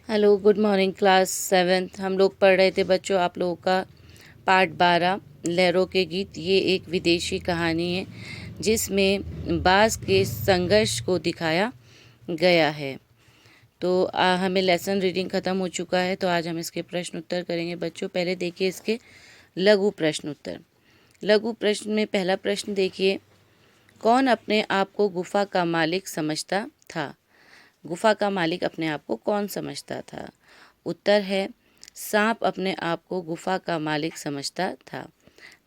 Hello, good morning class 7th। हम लोग पढ़ रहे थे बच्चों आप लोगों का पार्ट 12 लहरों के गीत। ये एक विदेशी कहानी है जिसमें बाज़ के संघर्ष को दिखाया गया है। तो हमें लेसन रीडिंग ख़त्म हो चुका है, तो आज हम इसके प्रश्न उत्तर करेंगे बच्चों। पहले देखिए इसके लघु प्रश्न उत्तर। लघु प्रश्न में पहला प्रश्न देखिए, कौन अपने आप को गुफा का मालिक समझता था? गुफा का मालिक अपने आप को कौन समझता था? उत्तर है, सांप अपने आप को गुफा का मालिक समझता था।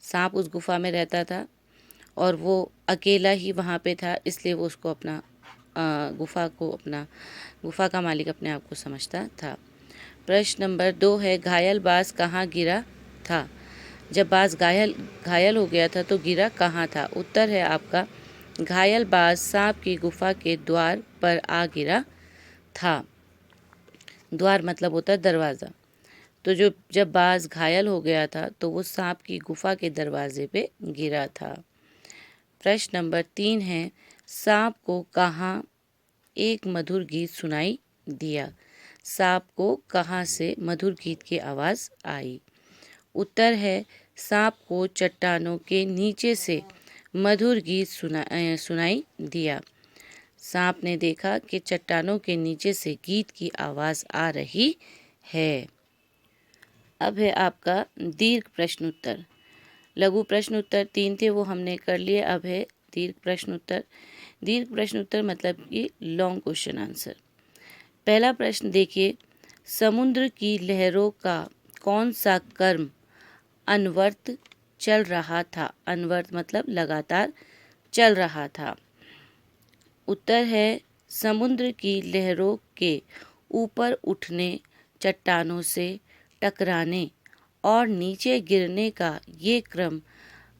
सांप उस गुफा में रहता था और वो अकेला ही वहाँ पे था, इसलिए वो उसको अपना गुफा का मालिक अपने आप को समझता था। प्रश्न नंबर 2 है, घायल बाज कहाँ गिरा था? जब बाज घायल हो गया था तो गिरा कहाँ था? उत्तर है आपका, घायल बाज सांप की गुफा के द्वार पर आ गिरा था। द्वार मतलब होता है दरवाज़ा। तो जब बाज घायल हो गया था तो वो सांप की गुफा के दरवाजे पे गिरा था। प्रश्न नंबर 3 है, सांप को कहाँ एक मधुर गीत सुनाई दिया? सांप को कहाँ से मधुर गीत की आवाज़ आई? उत्तर है, सांप को चट्टानों के नीचे से मधुर गीत सुनाई दिया। सांप ने देखा कि चट्टानों के नीचे से गीत की आवाज़ आ रही है। अब है आपका दीर्घ प्रश्न उत्तर। लघु प्रश्न उत्तर 3 थे, वो हमने कर लिए। अब है दीर्घ प्रश्न उत्तर। दीर्घ प्रश्न उत्तर मतलब कि लॉन्ग क्वेश्चन आंसर। पहला प्रश्न देखिए, समुद्र की लहरों का कौन सा कर्म अनवरत चल रहा था? अनवरत मतलब लगातार चल रहा था। उत्तर है, समुद्र की लहरों के ऊपर उठने, चट्टानों से टकराने और नीचे गिरने का ये क्रम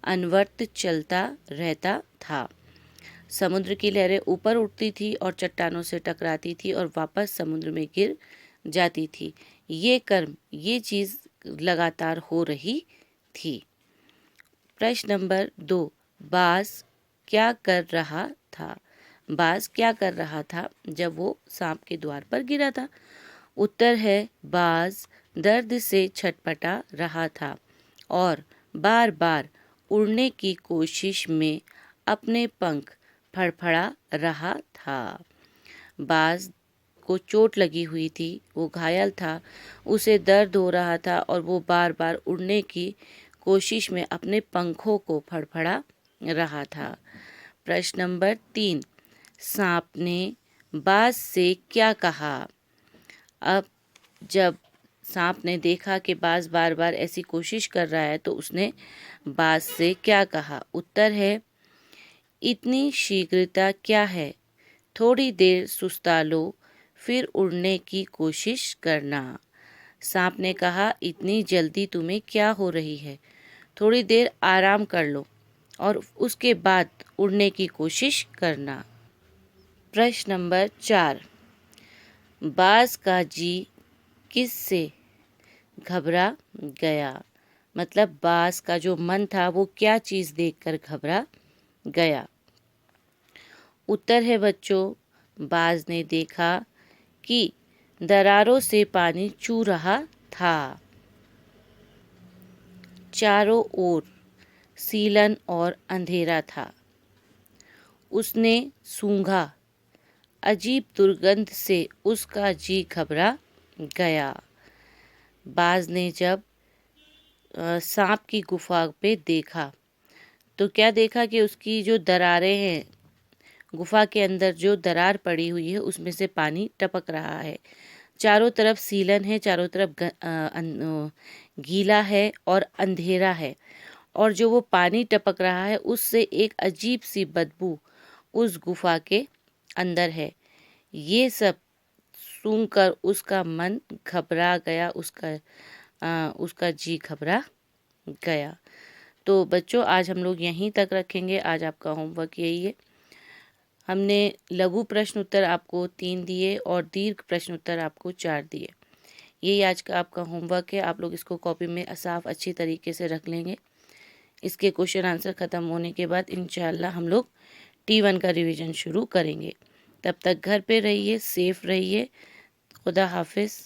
अनवरत चलता रहता था। समुद्र की लहरें ऊपर उठती थी और चट्टानों से टकराती थी और वापस समुद्र में गिर जाती थी। ये चीज़ लगातार हो रही थी। प्रश्न नंबर 2, बाज क्या कर रहा था? बाज क्या कर रहा था जब वो सांप के द्वार पर गिरा था? उत्तर है, बाज दर्द से छटपटा रहा था और बार बार उड़ने की कोशिश में अपने पंख फड़फड़ा रहा था। बाज को चोट लगी हुई थी, वो घायल था, उसे दर्द हो रहा था और वो बार बार उड़ने की कोशिश में अपने पंखों को फड़फड़ा रहा था। प्रश्न नंबर 3, सांप ने बाज से क्या कहा? अब जब सांप ने देखा कि बाज बार बार ऐसी कोशिश कर रहा है तो उसने बाज से क्या कहा? उत्तर है, इतनी शीघ्रता क्या है, थोड़ी देर सुस्ता लो, फिर उड़ने की कोशिश करना। सांप ने कहा, इतनी जल्दी तुम्हें क्या हो रही है, थोड़ी देर आराम कर लो और उसके बाद उड़ने की कोशिश करना। प्रश्न नंबर 4, बाज का जी किससे घबरा गया? मतलब बाज का जो मन था वो क्या चीज़ देखकर घबरा गया? उत्तर है बच्चों, बाज ने देखा कि दरारों से पानी चू रहा था। चारों ओर सीलन और अंधेरा था। उसने सूंघा, अजीब दुर्गंध से उसका जी घबरा गया। बाज ने जब सांप की गुफा पे देखा तो क्या देखा कि उसकी जो दरारें हैं, गुफा के अंदर जो दरार पड़ी हुई है उसमें से पानी टपक रहा है। चारों तरफ सीलन है, चारों तरफ गीला है और अंधेरा है और जो वो पानी टपक रहा है उससे एक अजीब सी बदबू उस गुफा के अंदर है। ये सब सूंघकर उसका मन घबरा गया, उसका जी घबरा गया। तो बच्चों आज हम लोग यहीं तक रखेंगे। आज आपका होमवर्क यही है। हमने लघु प्रश्न उत्तर आपको 3 दिए और दीर्घ प्रश्न उत्तर आपको 4 दिए। यही आज का आपका होमवर्क है। आप लोग इसको कॉपी में साफ अच्छी तरीके से रख लेंगे। इसके क्वेश्चन आंसर ख़त्म होने के बाद इंशाल्लाह हम लोग T1 का रिवीजन शुरू करेंगे। तब तक घर पे रहिए, सेफ रहिए खुदा हाफिज़।